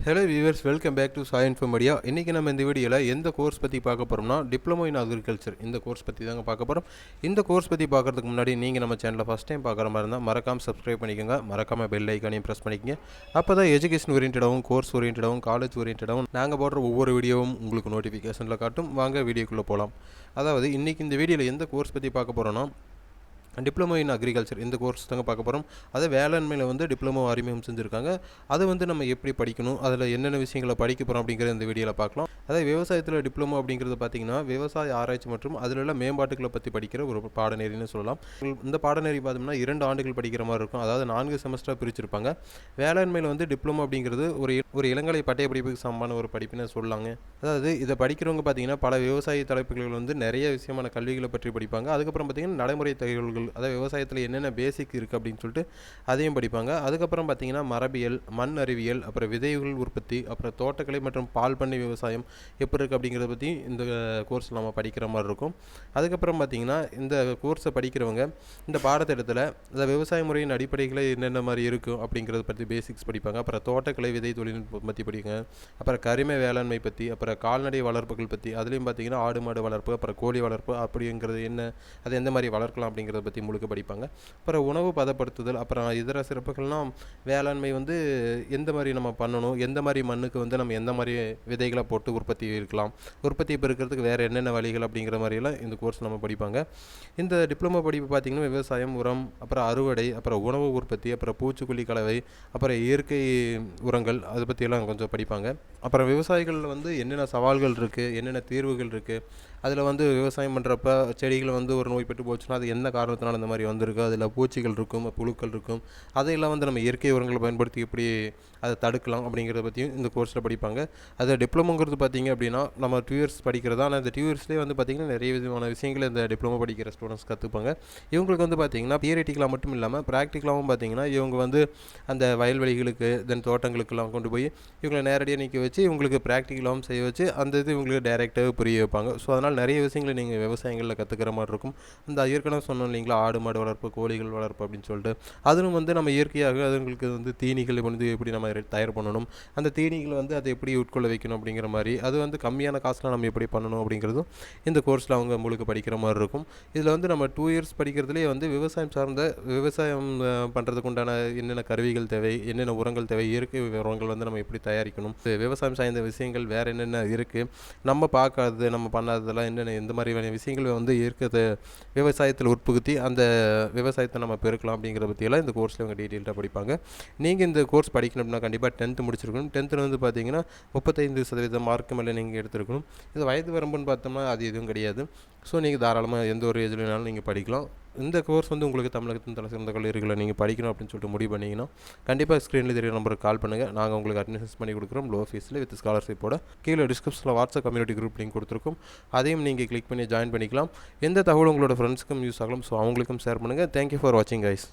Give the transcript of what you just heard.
Hello viewers, welcome back to Sai info media. இன்றைக்கி நம்ம இந்த வீடியோவில் எந்த கோர்ஸ் பற்றி பார்க்க போகிறோம்னா, டிப்ளமோ இன் அக்ரிகல்ச்சர் இந்த கோர்ஸ் பற்றி தாங்க பார்க்க போகிறோம். இந்த கோர்ஸ் பற்றி பார்க்குறதுக்கு முன்னாடி நீங்கள் நம்ம சேனலை ஃபஸ்ட் டைம் பார்க்குற மாதிரி இருந்தால் மறக்காமல் சப்ஸ்கிரைப் பண்ணிக்கோங்க. மறக்காமல் பெல் ஐக்கானையும் ப்ரெஸ் பண்ணிக்கங்க. அப்போ தான் எஜுகேஷன் ஓரியன்டாகவும், கோர்ஸ் ஓரியன்டாகவும், காலேஜ் ஓரியன்டாகவும் நாங்கள் போடுற ஒவ்வொரு வீடியோவும் உங்களுக்கு நோட்டிஃபிகேஷனில் காட்டும். வாங்க வீடியோக்குள்ளே போகலாம். அதாவது இன்றைக்கி இந்த வீடியோவில் எந்த கோர்ஸ் பற்றி பார்க்க போகிறோன்னா, டிப்ளமோ இன் அக்ரிகல்ச்சர் இந்த கோர்ஸ் தாங்க பார்க்க போகிறோம். அதை வேளாண்மையில் வந்து டிப்ளமோ அறிமுகம் செஞ்சுருக்காங்க. அதை வந்து நம்ம எப்படி படிக்கணும், அதில் என்னென்ன விஷயங்களை படிக்க போகிறோம் அப்படிங்கிறத இந்த வீடியோவில் பார்க்கலாம். அதாவது விவசாயத்தில் டிப்ளமோ அப்படிங்கிறது பார்த்திங்கன்னா, விவசாய ஆராய்ச்சி மற்றும் அதில் உள்ள மேம்பாட்டுகளை பற்றி படிக்கிற ஒரு பாடநெறின்னு சொல்லலாம். இந்த பாடநெறி பார்த்தோம்னா 2 ஆண்டுகள் படிக்கிற மாதிரி இருக்கும். அதாவது 4 செமஸ்டராக பிரிச்சிருப்பாங்க. வேளாண்மையில் வந்து டிப்ளமோ அப்படிங்கிறது ஒரு இளங்கலை பட்டய படிப்புக்கு சமமான ஒரு படிப்புன்னு சொல்லலாங்க. அதாவது இதை படிக்கிறவங்க பார்த்திங்கன்னா பல விவசாய தலைப்புகள் வந்து நிறைய விஷயமான கல்விகளை பற்றி படிப்பாங்க. அதுக்கப்புறம் பார்த்திங்கன்னா நடைமுறை தகவல்கள், அதாவது விவசாயத்தில் என்னென்ன பேசிக் இருக்குது அப்படின்னு சொல்லிட்டு அதையும் படிப்பாங்க. அதுக்கப்புறம் பார்த்திங்கன்னா மரபியல், மண் அறிவியல், அப்புறம் விதைகள் உற்பத்தி, அப்புறம் தோட்டக்கலை மற்றும் பால் பண்ணை விவசாயம் எப்படி இருக்குது அப்படிங்கிறத பற்றி இந்த கோர்ஸில் நம்ம படிக்கிற மாதிரி இருக்கும். அதுக்கப்புறம் பார்த்திங்கன்னா இந்த கோர்ஸை படிக்கிறவங்க இந்த பாடத்திட்டத்தில் இந்த விவசாய முறையின் அடிப்படைகளை என்னென்ன மாதிரி இருக்கும் அப்படிங்கிறத பற்றி பேசிக்ஸ் படிப்பாங்க. அப்புறம் தோட்டக்கலை விதை தொழில்நுட்பம் பற்றி படிப்பாங்க. அப்புறம் கரிம வேளாண்மை பற்றி, அப்புறம் கால்நடை வளர்ப்புகள் பற்றி, அதுலேயும் பார்த்திங்கன்னா ஆடு மாடு வளர்ப்பு, அப்புறம் கோழி வளர்ப்பு அப்படிங்கிறது என்ன, அது எந்த மாதிரி வளர்க்கலாம் அப்படிங்கிறத பற்றி முழுக்க படிப்பாங்க. அப்புறம் உணவு பதப்படுத்துதல், அப்புறம் இதர சிறப்புகள்லாம் வேளாண்மை வந்து எந்த மாதிரி நம்ம பண்ணணும், எந்த மாதிரி மண்ணுக்கு வந்து நம்ம எந்த மாதிரி விதைகளை போட்டு உற்பத்தி இருக்கலாம், உற்பத்தி பெருக்கிறதுக்கு வேறு என்னென்ன வழிகள் அப்படிங்கிற மாதிரியெல்லாம் இந்த கோர்ஸ் நம்ம படிப்பாங்க. இந்த டிப்ளமோ படிப்பு பார்த்திங்கன்னா விவசாயம், உரம், அப்புறம் அறுவடை, அப்புறம் உணவு உற்பத்தி, அப்புறம் பூச்சிக்கொல்லி கலவை, அப்புறம் இயற்கை உரங்கள், அதை பற்றியெல்லாம் கொஞ்சம் படிப்பாங்க. அப்புறம் விவசாயிகளில் வந்து என்னென்ன சவால்கள் இருக்குது, என்னென்ன தீர்வுகள் இருக்குது, அதில் வந்து விவசாயம் பண்ணுறப்ப செடிகள் வந்து ஒரு நோய் பெற்று போச்சுன்னா அது என்ன காரணத்தினால இந்த மாதிரி வந்திருக்கு, அதில் பூச்சிகள் இருக்கும், புழுக்கள் இருக்கும், அதையெல்லாம் வந்து நம்ம இயற்கை உரங்களை பயன்படுத்தி எப்படி அதை தடுக்கலாம் அப்படிங்கிறத பற்றியும் இந்த கோர்ஸில் படிப்பாங்க. அது டிப்ளமோங்கிறது பார்த்திங்க அப்படின்னா நம்ம 2 இயர்ஸ் படிக்கிறதா. ஆனால் அந்த 2 இயர்ஸ்லேயே வந்து பார்த்திங்கன்னா நிறைய விதமான விஷயங்களை இந்த டிப்ளமோ படிக்கிற ஸ்டூடெண்ட்ஸ் கற்றுப்பாங்க. இவங்களுக்கு வந்து பார்த்திங்கன்னா தியரிட்டிக்கலாக மட்டும் இல்லாமல் ப்ராக்டிக்கலாகவும் பார்த்திங்கன்னா இவங்க வந்து அந்த வயல்வெளிகளுக்கு தென் தோட்டங்களுக்கெல்லாம் கொண்டு போய் இவங்களை நேரடியாக நிற்க வச்சு இவங்களுக்கு ப்ராக்டிக்கலாகவும் செய்ய வச்சு அந்த இது இவங்களுக்கு டைரெக்டாக புரிய வைப்பாங்க. ஸோ அதனால் நிறைய விஷயங்களை நீங்கள் விவசாயங்களில் கற்றுக்கிற மாதிரி இருக்கும். அந்த ஏற்கனவே சொன்னோம் இல்லைங்களா, ஆடு மாடு வளர்ப்பு, கோழிகள் வளர்ப்பு அப்படின்னு சொல்லிட்டு, அதுவும் வந்து நம்ம இயற்கையாக அதுங்களுக்கு வந்து தீனிகள் வந்து எப்படி நம்ம தயார் பண்ணணும், அந்த தீனிகளை வந்து அதை எப்படி உட்கொள்ள வைக்கணும் அப்படிங்கிற மாதிரி, அது வந்து கம்மியான காசில் நம்ம எப்படி பண்ணணும் அப்படிங்கிறதும் இந்த கோர்ஸில் அவங்க முழுக்க படிக்கிற மாதிரி இருக்கும். இதில் வந்து நம்ம 2 இயர்ஸ் படிக்கிறதுலேயே வந்து விவசாயம் சார்ந்த விவசாயம் பண்ணுறதுக்கு உண்டான என்னென்ன கருவிகள் தேவை, என்னென்ன உரங்கள் தேவை, இயற்கை உரங்கள் வந்து நம்ம எப்படி தயாரிக்கணும், விவசாயம் சார்ந்த விஷயங்கள் வேறு என்னென்ன இருக்குது, நம்ம பார்க்காதது நம்ம பண்ணாததெல்லாம் என்னென்ன, எந்த மாதிரியான விஷயங்கள் வந்து இயற்கை விவசாயத்தில் உட்புகுத்தி அந்த விவசாயத்தை நம்ம பெருக்கலாம் அப்படிங்கிற பற்றியெல்லாம் இந்த கோர்ஸில் அவங்க டீட்டெயில்டாக படிப்பாங்க. நீங்கள் இந்த கோர்ஸ் படிக்கணும் அப்படின்னா கண்டிப்பாக 10th முடிச்சிருக்கணும். 10th வந்து பார்த்தீங்கன்னா 35% மார்க்கு மேலே நீங்கள் எடுத்துருக்கணும். இது வயது வரம்புன்னு பார்த்தோம்னா அது எதுவும் கிடையாது. ஸோ நீங்கள் தாராளமாக எந்த ஒரு ஏஜ்லனாலும் நீங்கள் படிக்கலாம். இந்த கோர்ஸ் வந்து உங்களுக்கு தமிழகத்தின் தலை சிறந்த கல்லூரிகளை நீங்கள் படிக்கணும் அப்படின்னு சொல்லிட்டு முடிவு பண்ணிங்கன்னா கண்டிப்பாக ஸ்க்ரீனில் தெரிய நம்பருக்கு கால் பண்ணுங்கள். நாங்கள் உங்களுக்கு அட்மிஷன்ஸ் பண்ணி கொடுக்குறோம் லோ ஃபீஸில் வித் ஸ்காலர்ஷிப்போட. கீழே டிஸ்கிரிப்ஷனில் வாட்ஸ்அப் கம்யூனிட்டி குரூப் லிங்க் கொடுத்துருக்கோம். அதையும் நீங்கள் கிளிக் பண்ணி ஜாயின் பண்ணிக்கலாம். எந்த தகவல் உங்களோட ஃப்ரெண்ட்ஸுக்கும் யூஸ் ஆகலாம். ஸோ அவங்களுக்கும் ஷேர் பண்ணுங்கள். தேங்க்யூ ஃபார் வாட்சிங் கைஸ்.